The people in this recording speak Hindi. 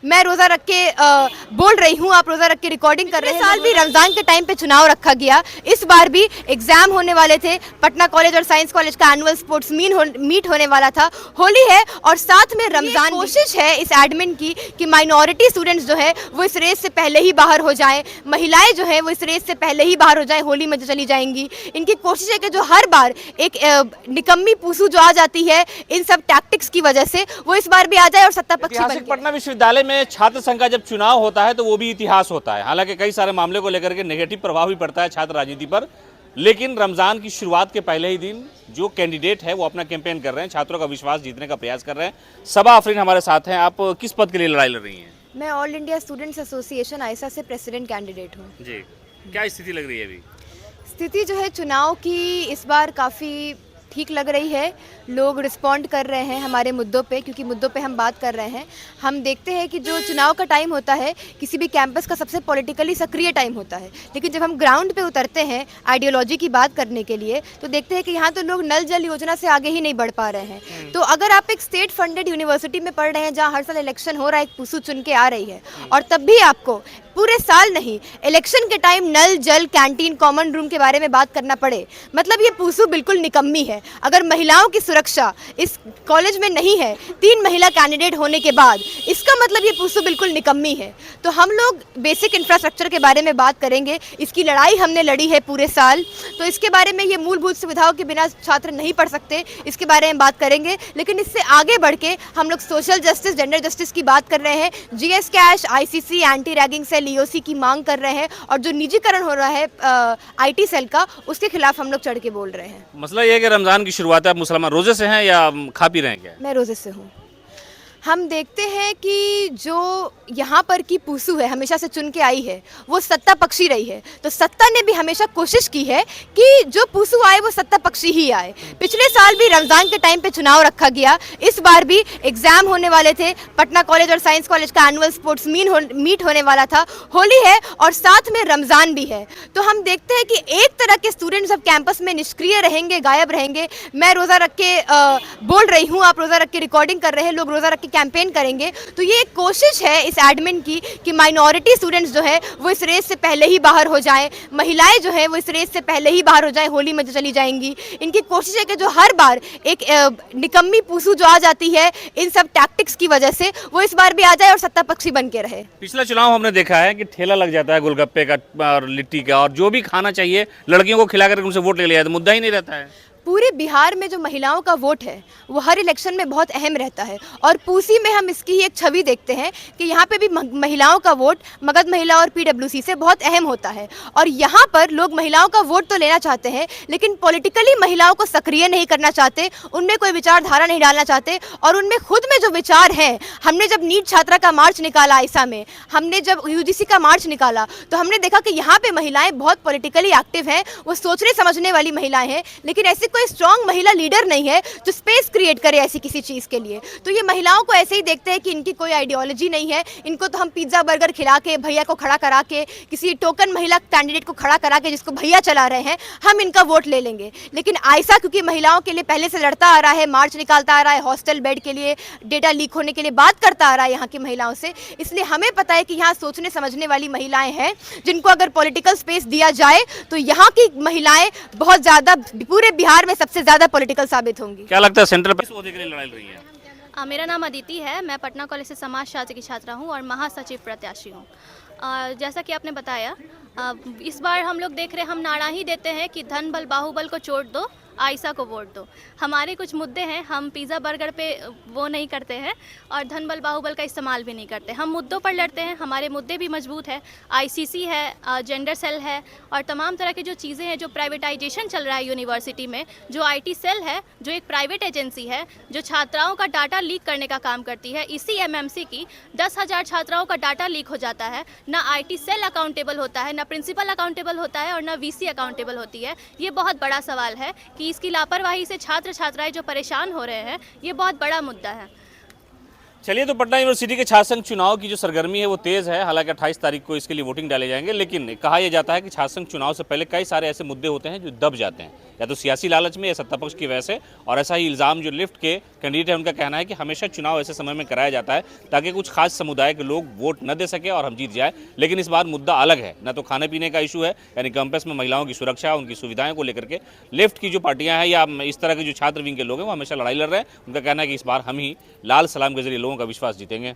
मैं रोज़ा रख के बोल रही हूँ, आप रोज़ा रख के रिकॉर्डिंग कर रहे हैं। साल भी रमज़ान के टाइम पे चुनाव रखा गया, इस बार भी एग्जाम होने वाले थे, पटना कॉलेज और साइंस कॉलेज का एनुअल स्पोर्ट्स मीट होने वाला था, होली है और साथ में रमज़ान। कोशिश है इस एडमिन की कि माइनॉरिटी स्टूडेंट्स जो है वो इस रेस से पहले ही बाहर हो जाएं, महिलाएं जो है वो इस रेस से पहले ही बाहर हो जाएं, होली में जो चली जाएंगी। इनकी कोशिश है कि जो हर बार एक निकम्मी पूसू जो आ जाती है इन सब टैक्टिक्स की वजह से, वो इस बार भी आ जाए और सत्ता पक्षी बन ऐतिहासिक पटना विश्वविद्यालय में छात्र संघ का जब चुनाव होता है तो वो भी इतिहास होता है। हालांकि कई सारे मामले को लेकर के नेगेटिव प्रभाव भी पड़ता है छात्र राजनीति पर, लेकिन रमजान की शुरुआत के पहले ही दिन जो कैंडिडेट है वो अपना कैंपेन कर रहे हैं, छात्रों का विश्वास जीतने का प्रयास कर रहे हैं। सबा आफरीन हमारे साथ हैं। आप किस पद के लिए लड़ाई लड़ रही हैं? मैं ऑल इंडिया स्टूडेंट्स एसोसिएशन आइसा से प्रेसिडेंट कैंडिडेट हूँ जी, क्या स्थिति लग रही है अभी? स्थिति जो है चुनाव की इस बार काफ़ी ठीक लग रही है, लोग रिस्पॉन्ड कर रहे हैं हमारे मुद्दों पे, क्योंकि मुद्दों पे हम बात कर रहे हैं। हम देखते हैं कि जो चुनाव का टाइम होता है किसी भी कैंपस का सबसे पॉलिटिकली सक्रिय टाइम होता है, लेकिन जब हम ग्राउंड पे उतरते हैं आइडियोलॉजी की बात करने के लिए तो देखते हैं कि यहाँ तो लोग नल जल योजना से आगे ही नहीं बढ़ पा रहे हैं। तो अगर आप एक स्टेट फंडेड यूनिवर्सिटी में पढ़ रहे हैं जहाँ हर साल इलेक्शन हो रहा है, एक पूसू चुन के आ रही है, और तब भी आपको पूरे साल नहीं, इलेक्शन के टाइम नल जल कैंटीन कॉमन रूम के बारे में बात करना पड़े, मतलब ये पूसू बिल्कुल निकम्मी है। अगर महिलाओं की सुरक्षा इस कॉलेज में नहीं है 3 महिला कैंडिडेट होने के बाद, इसका मतलब ये पूसू बिल्कुल निकम्मी है। तो हम लोग बेसिक इंफ्रास्ट्रक्चर के बारे में बात करेंगे, इसकी लड़ाई हमने लड़ी है पूरे साल, तो इसके बारे में, ये मूलभूत सुविधाओं के बिना छात्र नहीं पढ़ सकते, इसके बारे में बात करेंगे। लेकिन इससे आगे बढ़ के हम लोग सोशल जस्टिस, जेंडर जस्टिस की बात कर रहे हैं, GS cash, ICC, anti ragging cell, EOC की मांग कर रहे हैं, और जो निजीकरण हो रहा है आईटी सेल का, उसके खिलाफ हम लोग चढ़ के बोल रहे हैं। मसला ये है कि रमजान की शुरुआत है, आप मुसलमान रोजे से हैं या खा पी रहे हैं क्या? मैं रोजे से हूँ। हम देखते हैं कि जो यहाँ पर की पूसू है हमेशा से चुन के आई है, वो सत्ता पक्षी रही है, तो सत्ता ने भी हमेशा कोशिश की है कि जो पूसू आए वो सत्ता पक्षी ही आए। पिछले साल भी रमज़ान के टाइम पे चुनाव रखा गया, इस बार भी एग्जाम होने वाले थे, पटना कॉलेज और साइंस कॉलेज का एनुअल स्पोर्ट्स मीट होने वाला था, होली है और साथ में रमज़ान भी है। तो हम देखते हैं कि एक तरह के स्टूडेंट्स अब कैंपस में निष्क्रिय रहेंगे, गायब रहेंगे। मैं रोज़ा रख के बोल रही हूँ, आप रोज़ा रख के रिकॉर्डिंग कर रहे हैं, लोग रोज़ा रख के कैंपेन करेंगे। तो ये एक कोशिश है इस एडमिन की कि माइनॉरिटी स्टूडेंट्स जो है वो इस रेस से पहले ही बाहर हो जाएं, महिलाएं जो है वो इस रेस से पहले ही बाहर हो जाएं, होली में जो चली जाएंगी। इनकी कोशिश है कि जो हर बार एक निकम्मी पूसू जो आ जाती है इन सब टैक्टिक्स की वजह से, वो इस बार भी आ जाए और सत्ता पक्षी बन के रहे। पिछला चुनाव हमने देखा है कि ठेला लग जाता है गोलगप्पे का और लिट्टी का, और जो भी खाना चाहिए लड़कियों को खिला कर उनसे वोट ले लिया, तो मुद्दा ही नहीं रहता है। पूरे बिहार में जो महिलाओं का वोट है वो हर इलेक्शन में बहुत अहम रहता है, और पूसी में हम इसकी ही एक छवि देखते हैं कि यहाँ पे भी महिलाओं का वोट मगध महिला और पीडब्ल्यूसी से बहुत अहम होता है। और यहाँ पर लोग महिलाओं का वोट तो लेना चाहते हैं, लेकिन पॉलिटिकली महिलाओं को सक्रिय नहीं करना चाहते, उनमें कोई विचारधारा नहीं डालना चाहते, और उनमें खुद में जो विचार हैं, हमने जब नीट छात्रा का मार्च निकाला आइसा में, हमने जब यूजीसी का मार्च निकाला, तो हमने देखा कि यहाँ पे महिलाएं बहुत पॉलिटिकली एक्टिव हैं, वो सोचने समझने वाली महिलाएं हैं, लेकिन ऐसी कोई स्ट्रॉन्ग महिला लीडर नहीं है जो स्पेस क्रिएट करे ऐसी किसी चीज़ के लिए। तो ये महिलाओं को ऐसे ही देखते हैं कि इनकी कोई आइडियोलॉजी नहीं है, इनको तो हम पिज्ज़ा बर्गर खिला के, भैया को खड़ा करा के, किसी टोकन महिला कैंडिडेट को खड़ा करा के जिसको भैया चला रहे हैं, हम इनका वोट ले लेंगे। लेकिन आइसा क्योंकि महिलाओं के लिए पहले से लड़ता आ रहा है, मार्च निकालता आ रहा है, हॉस्टल बेड के लिए, डेटा लीक होने के लिए बात करता आ रहा है यहाँ की महिलाओं से, इसलिए हमें पता है कि यहाँ सोचने समझने वाली महिलाएं हैं, जिनको अगर पॉलिटिकल स्पेस दिया जाए तो यहाँ की महिलाएं बहुत ज़्यादा पूरे बिहार में सबसे ज्यादा पॉलिटिकल साबित होंगी। क्या लगता है सेंट्रल पर किस ओहदे के लिए लड़ाई लड़ रही है? मेरा नाम अदिति है, मैं पटना कॉलेज से समाजशास्त्र की छात्रा हूँ और महासचिव प्रत्याशी हूँ। जैसा कि आपने बताया, इस बार हम लोग देख रहे हैं, हम नारा ही देते हैं कि धन बल बाहुबल को चोट दो, आइसा को वोट दो। हमारे कुछ मुद्दे हैं, हम पिज़्ज़ा बर्गर पे वो नहीं करते हैं और धन बल बाहुबल का इस्तेमाल भी नहीं करते। हम मुद्दों पर लड़ते हैं, हमारे मुद्दे भी मजबूत है, आईसीसी है, जेंडर सेल है, और तमाम तरह की जो चीज़ें हैं, जो प्राइवेटाइजेशन चल रहा है यूनिवर्सिटी में, जो आईटी सेल है, जो एक प्राइवेट एजेंसी है जो छात्राओं का डाटा लीक करने का काम करती है। इसी एमएमसी की 10,000 छात्राओं का डाटा लीक हो जाता है, ना आईटी सेल अकाउंटेबल होता है, ना प्रिंसिपल अकाउंटेबल होता है, और ना वीसी अकाउंटेबल होती है। ये बहुत बड़ा सवाल है कि इसकी लापरवाही से छात्र छात्राएं जो परेशान हो रहे हैं, ये बहुत बड़ा मुद्दा है। चलिए, तो पटना यूनिवर्सिटी के छात्र संघ चुनाव की जो सरगर्मी है वो तेज है। हालांकि 28 तारीख को इसके लिए वोटिंग डाले जाएंगे, लेकिन कहा यह जाता है कि छात्र संघ चुनाव से पहले कई सारे ऐसे मुद्दे होते हैं जो दब जाते हैं, या तो सियासी लालच में या सत्ता पक्ष की वजह से। और ऐसा ही इल्ज़ाम जो लिफ्ट के कैंडिडेट है उनका कहना है कि हमेशा चुनाव ऐसे समय में कराया जाता है ताकि कुछ खास समुदाय के लोग वोट न दे सके और हम जीत जाए। लेकिन इस बार मुद्दा अलग है, न तो खाने पीने का इशू है, यानी कैंपस में महिलाओं की सुरक्षा, उनकी सुविधाएं को लेकर के लिफ्ट की जो पार्टियां हैं या इस तरह के जो छात्र विंग के लोग हैं वो हमेशा लड़ाई लड़ रहे हैं। उनका कहना है कि इस बार हम ही लाल सलाम के जरिए लोगों का विश्वास जीतेंगे।